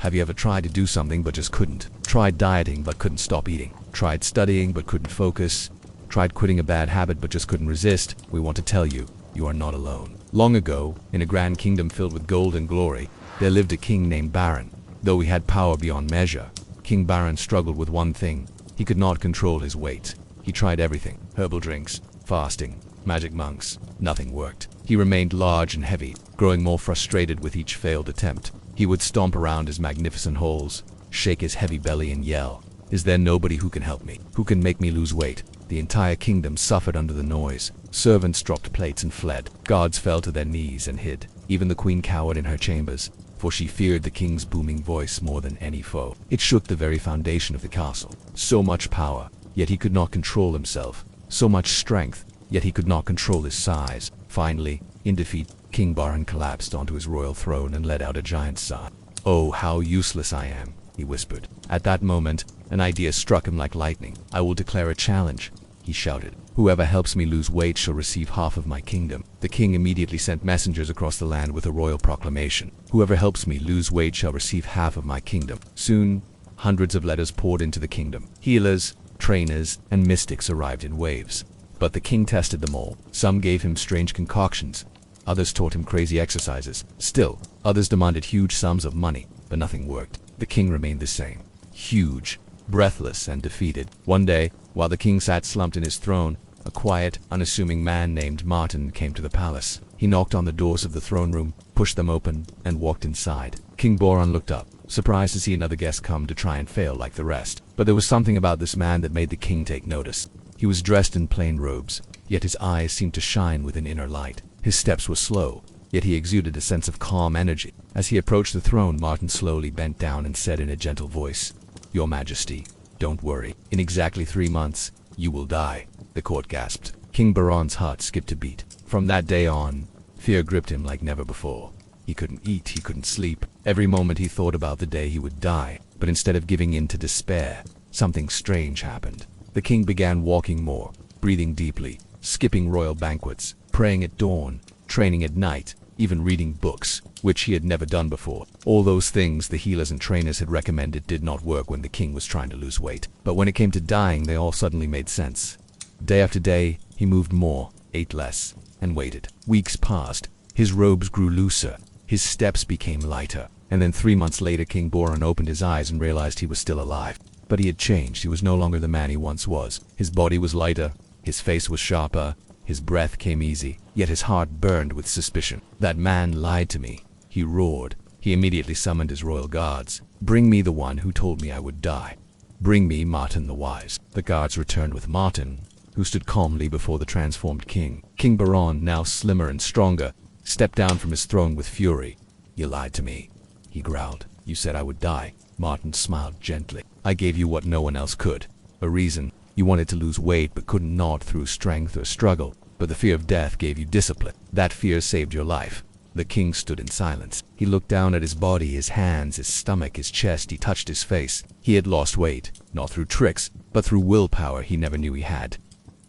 Have you ever tried to do something but just couldn't? Tried dieting but couldn't stop eating? Tried studying but couldn't focus? Tried quitting a bad habit but just couldn't resist? We want to tell you, you are not alone. Long ago, in a grand kingdom filled with gold and glory, there lived a king named Baron. Though he had power beyond measure, King Baron struggled with one thing. He could not control his weight. He tried everything: herbal drinks, fasting, magic monks. Nothing worked. He remained large and heavy, growing more frustrated with each failed attempt. He would stomp around his magnificent halls, shake his heavy belly and yell, "Is there nobody who can help me? Who can make me lose weight?" The entire kingdom suffered under the noise. Servants dropped plates and fled. Guards fell to their knees and hid. Even the queen cowered in her chambers, for she feared the king's booming voice more than any foe. It shook the very foundation of the castle. So much power, yet he could not control himself. So much strength, yet he could not control his size. Finally, in defeat, King Baron collapsed onto his royal throne and let out a giant sigh. "Oh, how useless I am," he whispered. At that moment, an idea struck him like lightning. "I will declare a challenge," he shouted. "Whoever helps me lose weight shall receive half of my kingdom." The king immediately sent messengers across the land with a royal proclamation. "Whoever helps me lose weight shall receive half of my kingdom." Soon, hundreds of letters poured into the kingdom. Healers, trainers, and mystics arrived in waves. But the king tested them all. Some gave him strange concoctions. Others taught him crazy exercises. Still, others demanded huge sums of money, but nothing worked. The king remained the same. Huge, breathless, and defeated. One day, while the king sat slumped in his throne, a quiet, unassuming man named Martin came to the palace. He knocked on the doors of the throne room, pushed them open, and walked inside. King Boran looked up, surprised to see another guest come to try and fail like the rest. But there was something about this man that made the king take notice. He was dressed in plain robes, yet his eyes seemed to shine with an inner light. His steps were slow, yet he exuded a sense of calm energy. As he approached the throne, Martin slowly bent down and said in a gentle voice, "Your Majesty, don't worry. In exactly 3 months, you will die." The court gasped. King Baran's heart skipped a beat. From that day on, fear gripped him like never before. He couldn't eat, he couldn't sleep. Every moment he thought about the day he would die. But instead of giving in to despair, something strange happened. The king began walking more, breathing deeply, skipping royal banquets, praying at dawn, training at night, even reading books, which he had never done before. All those things the healers and trainers had recommended did not work when the king was trying to lose weight. But when it came to dying, they all suddenly made sense. Day after day, he moved more, ate less, and waited. Weeks passed. His robes grew looser. His steps became lighter. And then 3 months later, King Boran opened his eyes and realized he was still alive. But he had changed. He was no longer the man he once was. His body was lighter. His face was sharper. His breath came easy. Yet his heart burned with suspicion. "That man lied to me," he roared. He immediately summoned his royal guards. "Bring me the one who told me I would die. Bring me Martin the Wise." The guards returned with Martin, who stood calmly before the transformed king. King Baran, now slimmer and stronger, stepped down from his throne with fury. "You lied to me," he growled. "You said I would die." Martin smiled gently. "I gave you what no one else could. A reason. You wanted to lose weight but couldn't gnaw it through strength or struggle. But the fear of death gave you discipline. That fear saved your life." The king stood in silence. He looked down at his body, his hands, his stomach, his chest. He touched his face. He had lost weight, not through tricks, but through willpower he never knew he had.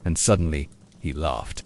And suddenly, he laughed.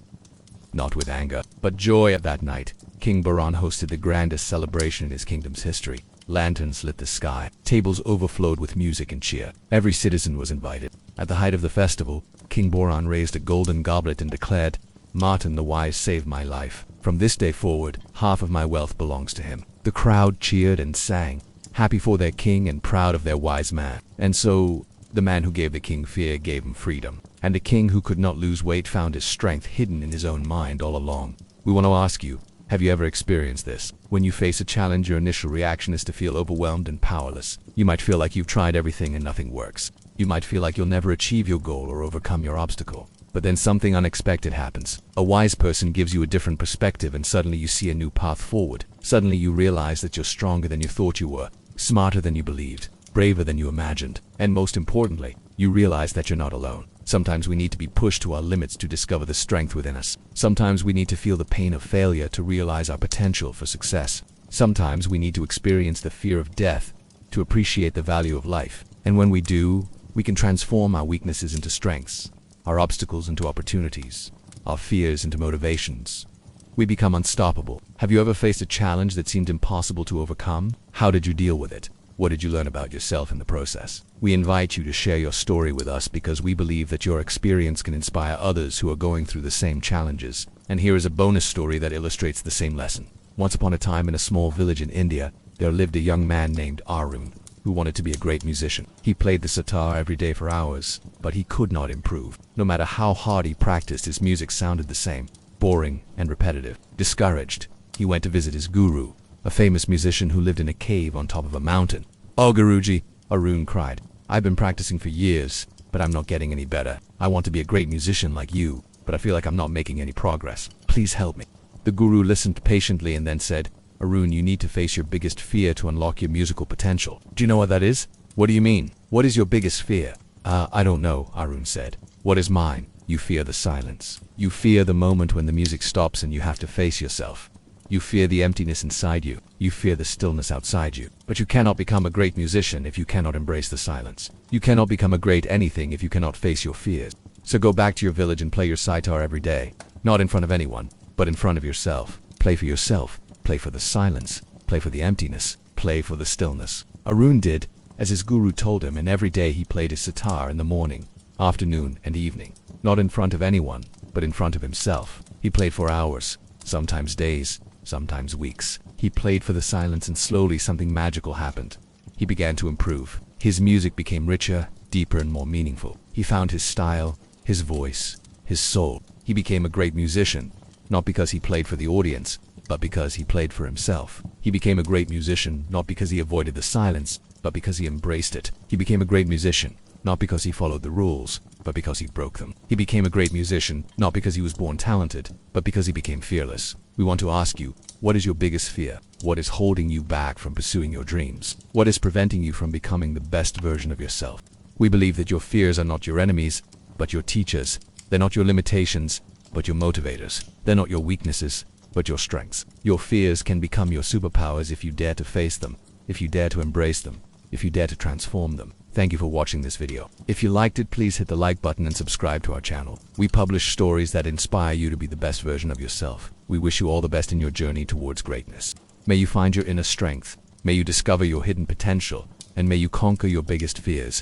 Not with anger, but joy. At that night, King Baran hosted the grandest celebration in his kingdom's history. Lanterns lit the sky. Tables overflowed with music and cheer. Every citizen was invited. At the height of the festival, King Boran raised a golden goblet and declared, "Martin the Wise saved my life. From this day forward, half of my wealth belongs to him." The crowd cheered and sang, happy for their king and proud of their wise man. And so, the man who gave the king fear gave him freedom. And the king who could not lose weight found his strength hidden in his own mind all along. We want to ask you, have you ever experienced this? When you face a challenge, your initial reaction is to feel overwhelmed and powerless. You might feel like you've tried everything and nothing works. You might feel like you'll never achieve your goal or overcome your obstacle. But then something unexpected happens. A wise person gives you a different perspective and suddenly you see a new path forward. Suddenly you realize that you're stronger than you thought you were, smarter than you believed, braver than you imagined. And most importantly, you realize that you're not alone. Sometimes we need to be pushed to our limits to discover the strength within us. Sometimes we need to feel the pain of failure to realize our potential for success. Sometimes we need to experience the fear of death to appreciate the value of life. And when we do, we can transform our weaknesses into strengths, our obstacles into opportunities, our fears into motivations. We become unstoppable. Have you ever faced a challenge that seemed impossible to overcome? How did you deal with it? What did you learn about yourself in the process? We invite you to share your story with us because we believe that your experience can inspire others who are going through the same challenges. And here is a bonus story that illustrates the same lesson. Once upon a time in a small village in India, there lived a young man named Arun, who wanted to be a great musician. He played the sitar every day for hours, but he could not improve. No matter how hard he practiced, his music sounded the same, boring and repetitive. Discouraged, he went to visit his guru, a famous musician who lived in a cave on top of a mountain. "Oh, Guruji," Arun cried, "I've been practicing for years, but I'm not getting any better. I want to be a great musician like you, but I feel like I'm not making any progress. Please help me." The guru listened patiently and then said, "Arun, you need to face your biggest fear to unlock your musical potential." "Do you know what that is?" "What do you mean? What is your biggest fear?" I don't know," Arun said. "What is mine?" "You fear the silence. You fear the moment when the music stops and you have to face yourself. You fear the emptiness inside you. You fear the stillness outside you. But you cannot become a great musician if you cannot embrace the silence. You cannot become a great anything if you cannot face your fears. So go back to your village and play your sitar every day. Not in front of anyone, but in front of yourself. Play for yourself. Play for the silence. Play for the emptiness. Play for the stillness." Arun did as his guru told him, and every day he played his sitar in the morning, afternoon, and evening. Not in front of anyone, but in front of himself. He played for hours, sometimes days, sometimes weeks. He played for the silence, and slowly something magical happened. He began to improve. His music became richer, deeper, and more meaningful. He found his style, his voice, his soul. He became a great musician, not because he played for the audience, but because he played for himself. He became a great musician, not because he avoided the silence, but because he embraced it. He became a great musician, not because he followed the rules, but because he broke them. He became a great musician, not because he was born talented, but because he became fearless. We want to ask you, what is your biggest fear? What is holding you back from pursuing your dreams? What is preventing you from becoming the best version of yourself? We believe that your fears are not your enemies, but your teachers. They're not your limitations, but your motivators. They're not your weaknesses, but your strengths. Your fears can become your superpowers if you dare to face them, if you dare to embrace them, if you dare to transform them. Thank you for watching this video. If you liked it, please hit the like button and subscribe to our channel. We publish stories that inspire you to be the best version of yourself. We wish you all the best in your journey towards greatness. May you find your inner strength, may you discover your hidden potential, and may you conquer your biggest fears.